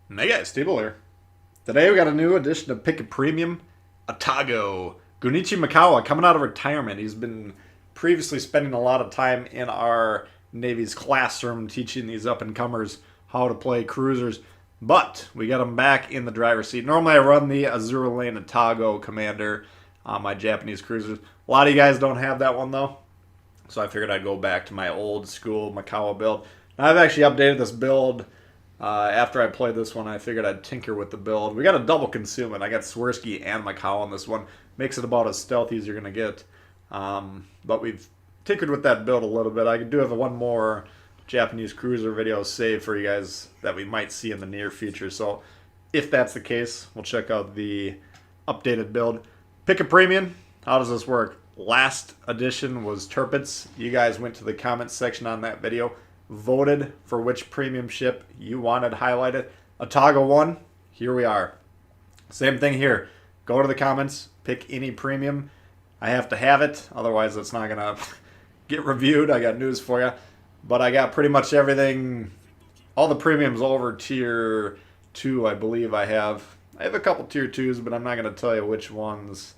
Hey guys, Stable here. Today we got a new edition of Pick a Premium, Atago. Gunichi Makawa coming out of retirement. He's been previously spending a lot of time in our Navy's classroom teaching these up-and-comers how to play cruisers. But we got him back in the driver's seat. Normally I run the Azure Lane Atago Commander on my Japanese cruisers. A lot of you guys don't have that one though. So I figured I'd go back to my old school Makawa build. Now, I've actually updated this build. After I played this one, I figured I'd tinker with the build. We got a double concealment. I got Swirsky and Makawa on this one. Makes it about as stealthy as you're going to get. But we've tinkered with that build a little bit. I do have one more Japanese cruiser video saved for you guys that we might see in the near future. So if that's the case, we'll check out the updated build. Pick a premium. How does this work? Last edition was Turpitz. You guys went to the comments section on that video, voted for which premium ship you wanted highlighted. Atago won. Here we are. Same thing here. Go to the comments, pick any premium. I have to have it, otherwise it's not going to get reviewed. I got news for you. But I got pretty much everything, all the premiums over tier 2, I believe I have. I have a couple tier 2s, but I'm not going to tell you which ones,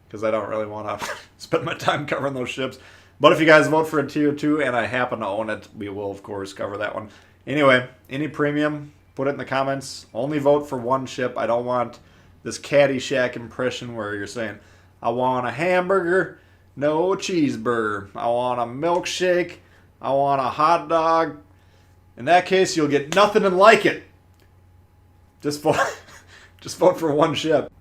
because I don't really want to spend my time covering those ships. But if you guys vote for a tier 2 and I happen to own it, we will, of course, cover that one. Anyway, any premium, put it in the comments. Only vote for one ship. I don't want this Caddyshack impression where you're saying, I want a hamburger, no cheeseburger. I want a milkshake. I want a hot dog. In that case, you'll get nothing and like it. Just vote, just vote for one ship.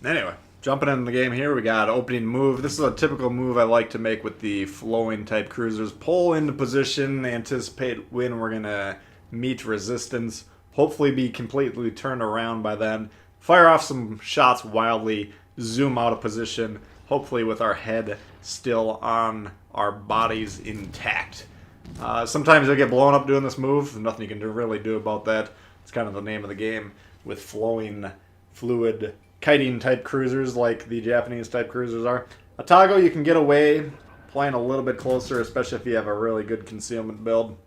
Anyway. Jumping into the game here, we got opening move. This is a typical move I like to make with the flowing type cruisers. Pull into position, anticipate when we're going to meet resistance. Hopefully be completely turned around by then. Fire off some shots wildly, zoom out of position, hopefully with our head still on our bodies intact. Sometimes you'll get blown up doing this move. There's nothing you can really do about that. It's kind of the name of the game with flowing, fluid, kiting type cruisers like the Japanese type cruisers are. Atago, you can get away playing a little bit closer, especially if you have a really good concealment build.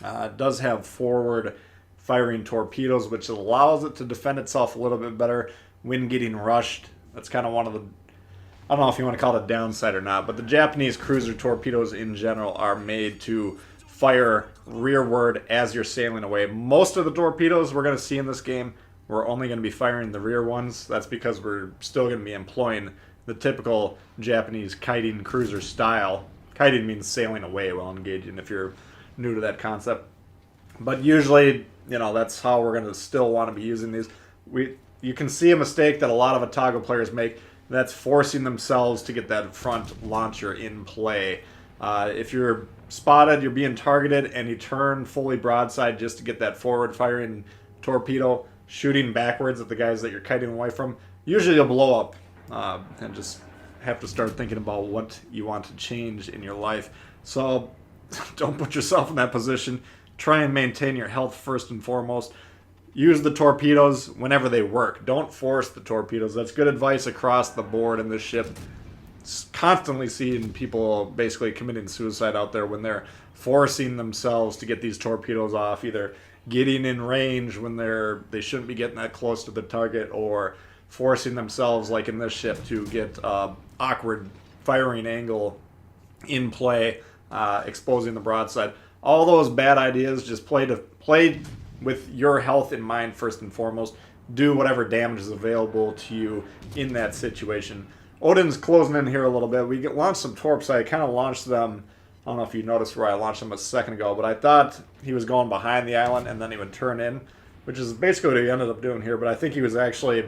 It does have forward firing torpedoes, which allows it to defend itself a little bit better when getting rushed. That's kind of one of the, I don't know if you want to call it a downside or not, but the Japanese cruiser torpedoes in general are made to fire rearward as you're sailing away. Most of the torpedoes we're going to see in this game, we're only going to be firing the rear ones. That's because we're still going to be employing the typical Japanese kiting cruiser style. Kiting means sailing away while engaging, if you're new to that concept. But usually, you know, that's how we're going to still want to be using these. You can see a mistake that a lot of Atago players make. That's forcing themselves to get that front launcher in play. If you're spotted, you're being targeted, and you turn fully broadside just to get that forward firing torpedo, shooting backwards at the guys that you're kiting away from, usually you'll blow up and just have to start thinking about what you want to change in your life. So don't put yourself in that position. Try and maintain your health first and foremost. Use the torpedoes whenever they work. Don't force the torpedoes. That's good advice across the board in this ship. Constantly seeing people basically committing suicide out there when they're forcing themselves to get these torpedoes off, either getting in range when they shouldn't be getting that close to the target, or forcing themselves, like in this ship, to get awkward firing angle in play, exposing the broadside. All those bad ideas, just play with your health in mind first and foremost. Do whatever damage is available to you in that situation. Odin's closing in here a little bit. We launched some torps. I kind of launched them, I don't know if you noticed where I launched him a second ago, but I thought he was going behind the island and then he would turn in, which is basically what he ended up doing here, but I think he was actually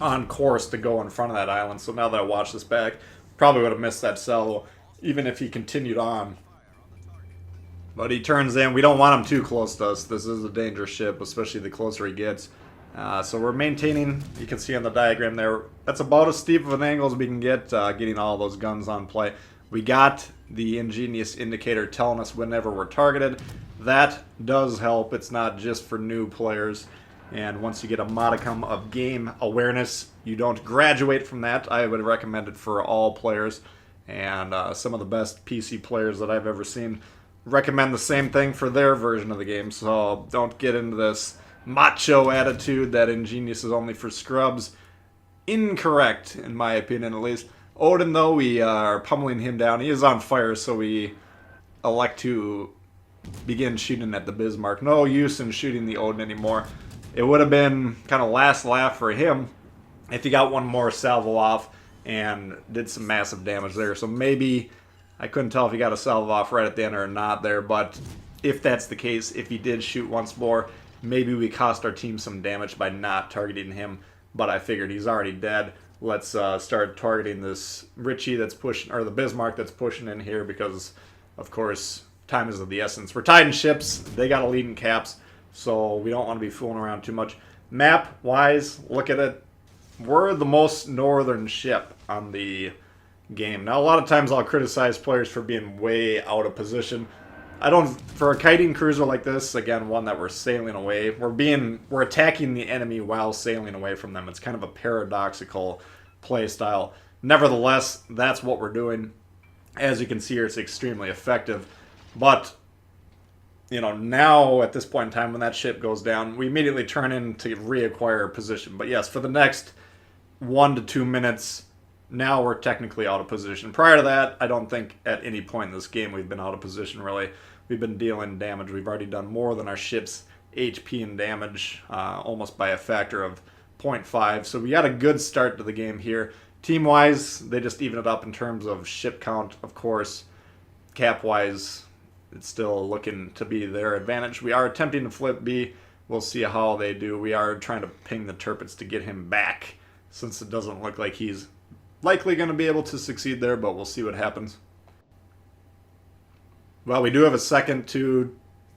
on course to go in front of that island. So now that I watch this back, probably would have missed that salvo, even if he continued on. But he turns in. We don't want him too close to us. This is a dangerous ship, especially the closer he gets. So we're maintaining, you can see on the diagram there, that's about as steep of an angle as we can get, getting all those guns on play. We got the ingenious indicator telling us whenever we're targeted. That does help. It's not just for new players. And once you get a modicum of game awareness, you don't graduate from that. I would recommend it for all players. And some of the best PC players that I've ever seen recommend the same thing for their version of the game, so don't get into this macho attitude that Ingenious is only for scrubs. Incorrect, in my opinion at least. Odin, though, we are pummeling him down. He is on fire, so we elect to begin shooting at the Bismarck. No use in shooting the Odin anymore. It would have been kind of last laugh for him if he got one more salvo off and did some massive damage there. So maybe, I couldn't tell if he got a salvo off right at the end or not there, but if that's the case, if he did shoot once more, maybe we cost our team some damage by not targeting him, but I figured he's already dead. Let's start targeting this Richie that's pushing, or the Bismarck that's pushing in here, because, of course, time is of the essence. We're tied in ships. They got a lead in caps, so we don't want to be fooling around too much. Map-wise, look at it. We're the most northern ship on the game. Now, a lot of times I'll criticize players for being way out of position. I don't, for a kiting cruiser like this, again, one that we're sailing away, we're attacking the enemy while sailing away from them. It's kind of a paradoxical play style. Nevertheless, that's what we're doing. As you can see here, it's extremely effective. But, you know, now at this point in time, when that ship goes down, we immediately turn in to reacquire position. But yes, for the next 1 to 2 minutes, now we're technically out of position. Prior to that, I don't think at any point in this game we've been out of position, really. We've been dealing damage. We've already done more than our ship's HP and damage, almost by a factor of 0.5. So we got a good start to the game here. Team-wise, they just even it up in terms of ship count, of course. Cap-wise, it's still looking to be their advantage. We are attempting to flip B. We'll see how they do. We are trying to ping the Tirpitz to get him back, since it doesn't look like he's likely going to be able to succeed there, but we'll see what happens. Well, we do have a second to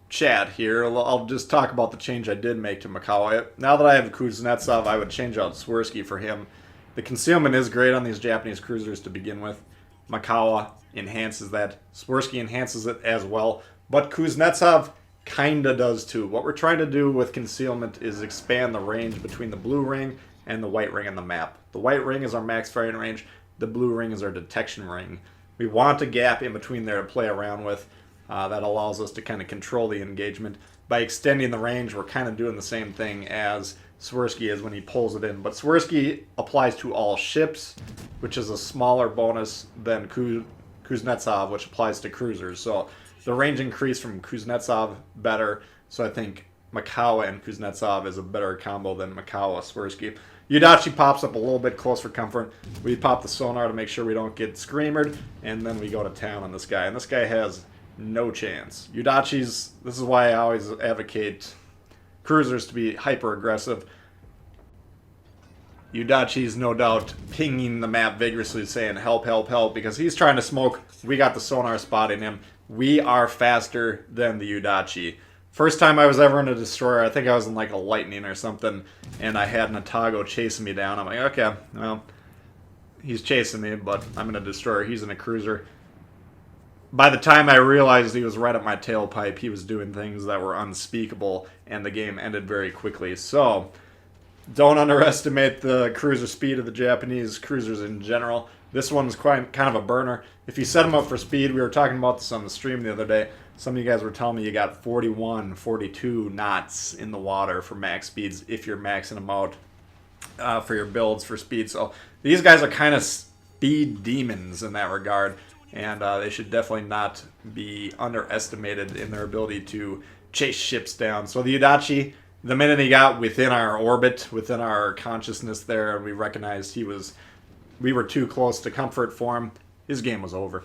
chat here. I'll just talk about the change I did make to Macau. Now that I have Kuznetsov, I would change out Swirsky for him. The concealment is great on these Japanese cruisers to begin with. Macau enhances that. Swirsky enhances it as well. But Kuznetsov kinda does too. What we're trying to do with concealment is expand the range between the blue ring and the white ring on the map. The white ring is our max firing range. The blue ring is our detection ring. We want a gap in between there to play around with. That allows us to kind of control the engagement. By extending the range, we're kind of doing the same thing as Swirsky is when he pulls it in. But Swirsky applies to all ships, which is a smaller bonus than Kuznetsov, which applies to cruisers. So the range increase from Kuznetsov better. So I think Macau and Kuznetsov is a better combo than Macau Swirsky. Yudachi pops up a little bit close for comfort. We pop the sonar to make sure we don't get screamered, and then we go to town on this guy. And this guy has no chance. Yudachi's, this is why I always advocate cruisers to be hyper-aggressive. Yudachi's no doubt pinging the map vigorously saying help, help, help, because he's trying to smoke. We got the sonar spotting him. We are faster than the Yudachi. First time I was ever in a destroyer, I think I was in like a lightning or something, and I had an Atago chasing me down. I'm like, okay, well, he's chasing me, but I'm in a destroyer. He's in a cruiser. By the time I realized he was right at my tailpipe, he was doing things that were unspeakable, and the game ended very quickly. So, don't underestimate the cruiser speed of the Japanese cruisers in general. This one's quite kind of a burner. If you set them up for speed, we were talking about this on the stream the other day. Some of you guys were telling me you got 41, 42 knots in the water for max speeds if you're maxing them out for your builds for speed. So these guys are kind of speed demons in that regard, and they should definitely not be underestimated in their ability to chase ships down. So the Yudachi, the minute he got within our orbit, within our consciousness there, and we recognized we were too close to comfort for him, his game was over.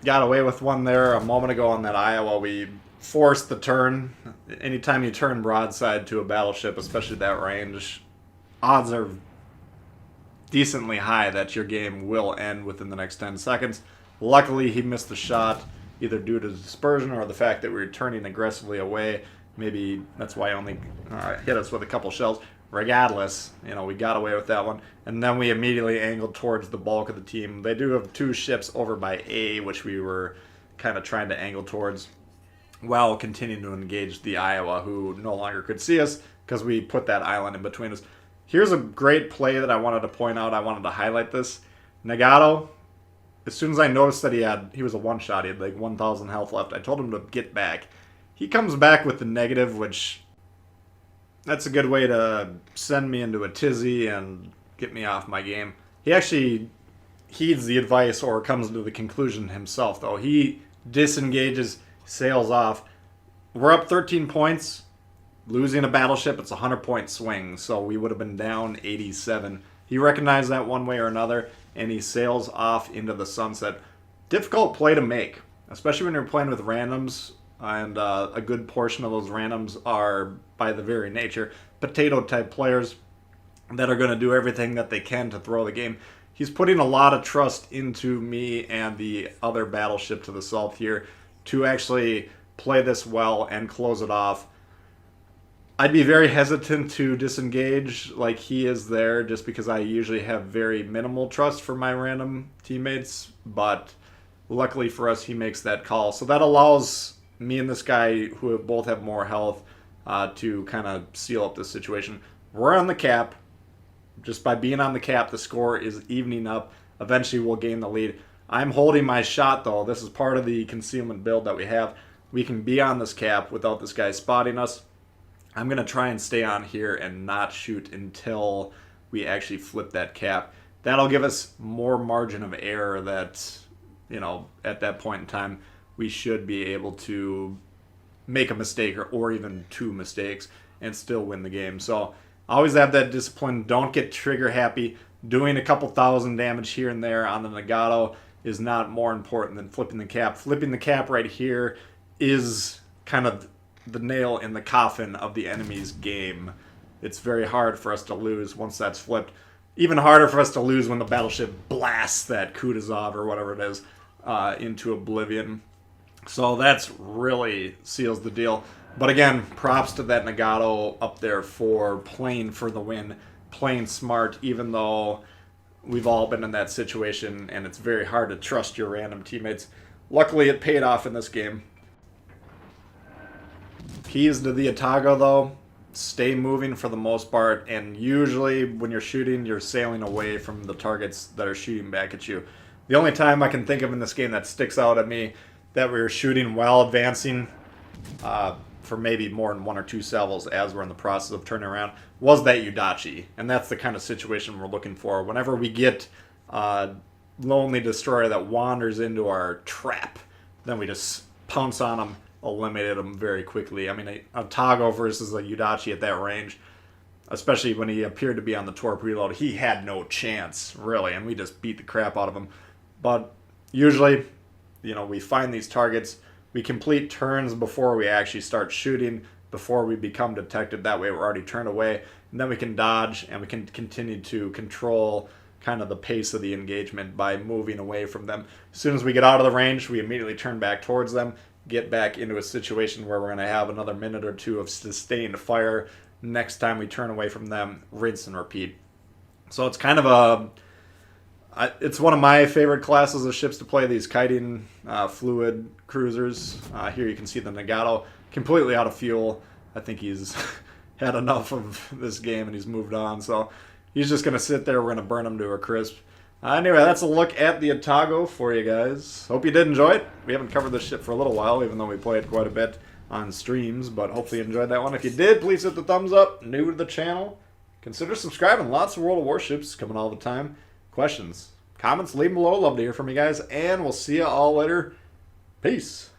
Got away with one there a moment ago on that Iowa. We forced the turn. Anytime you turn broadside to a battleship, especially that range, odds are decently high that your game will end within the next 10 seconds. Luckily, he missed the shot, either due to dispersion or the fact that we were turning aggressively away. Maybe that's why he only hit us with a couple shells. Regardless, you know, we got away with that one. And then we immediately angled towards the bulk of the team. They do have 2 ships over by A, which we were kind of trying to angle towards, while continuing to engage the Iowa, who no longer could see us because we put that island in between us. Here's a great play that I wanted to point out. I wanted to highlight this. Nagato as soon as I noticed that he was a one-shot, he had like 1,000 health left, I told him to get back. He comes back with the negative, which that's a good way to send me into a tizzy and get me off my game. He actually heeds the advice or comes to the conclusion himself, though. He disengages, sails off. We're up 13 points. Losing a battleship, it's a 100-point swing, so we would have been down 87. He recognized that one way or another, and he sails off into the sunset. Difficult play to make, especially when you're playing with randoms, and a good portion of those randoms are, by the very nature, potato-type players that are going to do everything that they can to throw the game. He's putting a lot of trust into me and the other battleship to the south here to actually play this well and close it off. I'd be very hesitant to disengage like he is there just because I usually have very minimal trust for my random teammates, but luckily for us he makes that call. So that allows me and this guy, who both have more health, to kind of seal up this situation. We're on the cap. Just by being on the cap, the score is evening up. Eventually we'll gain the lead. I'm holding my shot though. This is part of the concealment build that we have. We can be on this cap without this guy spotting us. I'm going to try and stay on here and not shoot until we actually flip that cap. That'll give us more margin of error that, you know, at that point in time, we should be able to make a mistake or even two mistakes and still win the game. So always have that discipline. Don't get trigger happy. Doing a couple thousand damage here and there on the Nagato is not more important than flipping the cap. Flipping the cap right here is kind of the nail in the coffin of the enemy's game. It's very hard for us to lose once that's flipped. Even harder for us to lose when the battleship blasts that Kutuzov or whatever it is into oblivion. So that's really seals the deal. But again, props to that Nagato up there for playing for the win, playing smart, even though we've all been in that situation and it's very hard to trust your random teammates. Luckily, it paid off in this game. Keys to the Atago, though, stay moving for the most part, and usually when you're shooting, you're sailing away from the targets that are shooting back at you. The only time I can think of in this game that sticks out at me that we were shooting while advancing for maybe more than one or two salvos as we're in the process of turning around was that Udachi, and that's the kind of situation we're looking for. Whenever we get a lonely destroyer that wanders into our trap, then we just pounce on them, eliminated him very quickly. I mean, a Atago versus a Udachi at that range, especially when he appeared to be on the torp reload, he had no chance, really, and we just beat the crap out of him. But usually, you know, we find these targets, we complete turns before we actually start shooting, before we become detected. That way we're already turned away, and then we can dodge, and we can continue to control kind of the pace of the engagement by moving away from them. As soon as we get out of the range, we immediately turn back towards them, get back into a situation where we're going to have another minute or two of sustained fire. Next time we turn away from them, rinse and repeat. So it's kind of it's one of my favorite classes of ships to play, these kiting fluid cruisers. Here you can see the Nagato completely out of fuel. I think he's had enough of this game and he's moved on. So he's just going to sit there. We're going to burn him to a crisp. Anyway, that's a look at the Atago for you guys. Hope you did enjoy it. We haven't covered this ship for a little while, even though we play it quite a bit on streams, but hopefully you enjoyed that one. If you did, please hit the thumbs up. New to the channel, consider subscribing. Lots of World of Warships coming all the time. Questions, comments, leave them below. Love to hear from you guys, and we'll see you all later. Peace.